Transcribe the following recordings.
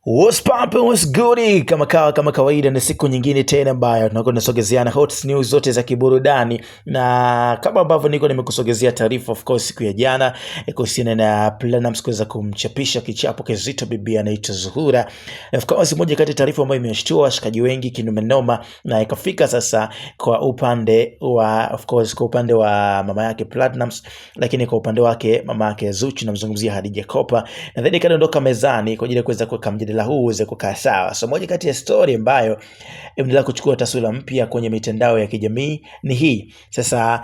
What's poppin', what's goody? Kama kawaida ni siku nyingine tena ambayo tunakuwa tunasogezeana hot news zote za kiburudani, na kama ambavyo nimekusogezea taarifa of course siku ya jana kuhusiana na Platnumz kuweza kumchapisha kichapo kizito bibi anaitwa Zuhura. Of course moja kati ya taarifa ambayo imeshtua washikaji wengi kinumenoma, na ikafika sasa kwa upande wa mama yake Platnumz, lakini kwa upande wake mama yake Zuchu, namzungumzia Khadija Kopa, na then ikaondoka mezani kwa ajili ya kuweza kuweka mjadala huu uweze kukaa sawa. So moja kati ya story ambayo imeendelea kuchukua taswira mpya kwenye mitandao ya kijamii ni hii. Sasa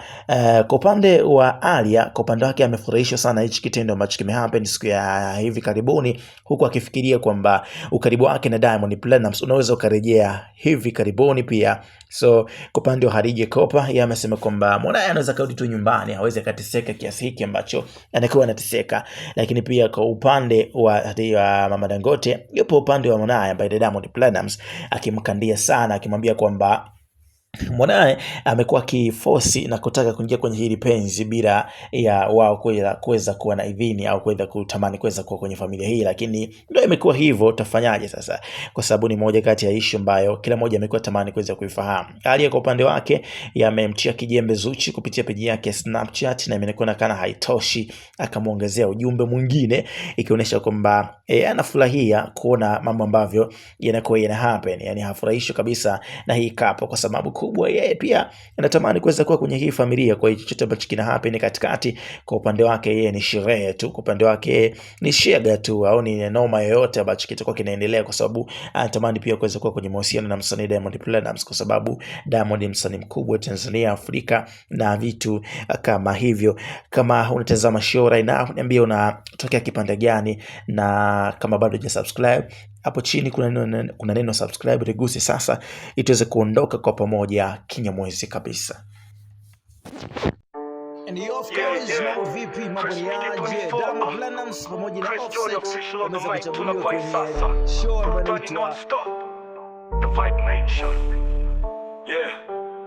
kwa upande wa Alia, kwa upande wake amefurahishwa sana hichi kitendo ambacho kimehappen siku ya hivi karibuni, huku akifikiria kwamba ukaribu wake na Diamond Platnumz unaweza ukarejea hivi karibuni pia. So kwa upande wa Khadija Kopa, yeye amesema kwamba mwanae anaweza kurudi tu nyumbani, hawezi akateseka kiasi hiki ambacho anakuwa anateseka. Lakini pia kwa upande wa Mama Dangote, yupo upande wa mwanae ambaye Diamond Platnumz akimkandia sana, akimwambia kwamba mwanae amekuwa kiforce na kutaka kuingia kwenye hili penzi bila ya wao kuweza kuwa na idhini au kuweza kutamani kuweza kuwa kwenye familia hii, lakini ndio imekuwa hivyo. Utafanyaje sasa? Kwa sababu ni moja kati ya issue ambayo kila mmoja amekuwa tamani kuweza kuifahamu. Alia kwa upande wake yamemtia kijembe Zuchu kupitia peji yake Snapchat, na imeonekana kana haitoshi, akamuongezea ujumbe mwingine ikionyesha kwamba anafurahia kuona mambo ambavyo yanakuwa yana happen, yani hafurahishwi kabisa na hii couple, kwa sababu kubwa yeye pia anatamani kuweza kuwa kwenye hii familia. Kwa hiyo chochote ambacho kina happen katikati, kwa upande wake yeye ni sherehe tu, kwa upande wake ni shega tu, au ni noma yoyote ambacho kitakuwa kinaendelea, kwa sababu anatamani pia kuweza kuwa kwenye mahusiano na msanii Diamond Platnumz, kwa sababu Diamond ni msanii mkubwa Tanzania, Afrika na vitu kama hivyo. Kama unatazama show right now, niambie unatokea kipande gani, na kama bado hujasubscribe, hapo chini kuna neno subscribe, riguse sasa ili tuweze kuondoka kwa pamoja kinyamwezi kabisa. And of course, mambo vipi, mambo ni aje? Diamond Platnumz pamoja na Offset wameweza kuchaguliwa kwenye show ambayo inaitwa The Vibe Nation.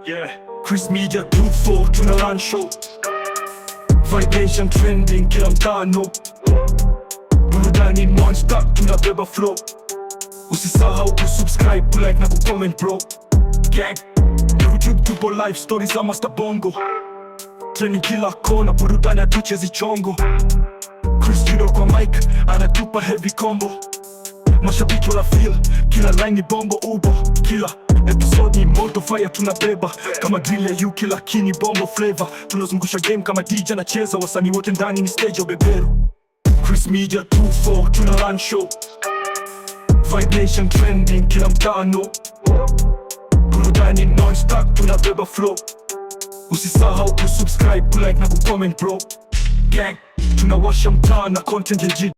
Yeah. Chris Media 24 tuna run show. Vibe Nation trending kila mtano. Burudani non-stop tunabeba flow. Usisahau kusubscribe, kulike na kucomment bro. Gang, YouTube tupo live stories za Master Bongo. Trending kila kona, burudani hatuchezi chongo. Chris Judo kwa mic, anatupa heavy combo. Mashabiki wana feel, kila line ni bombo ubo. Kila episode ni moto fire tunabeba. Kama drill ya UK lakini bombo flavor. Tunazungusha game kama DJ anacheza, wasanii wote ndani ni stage ya beberu. Chris Media 24 tuna run show. Vibe Nation trending kila mtano. Burudani non-stop tunabeba flow. Usisahau kusubscribe, kulike na kucomment bro. Gang, tunawasha mtaa na content legit.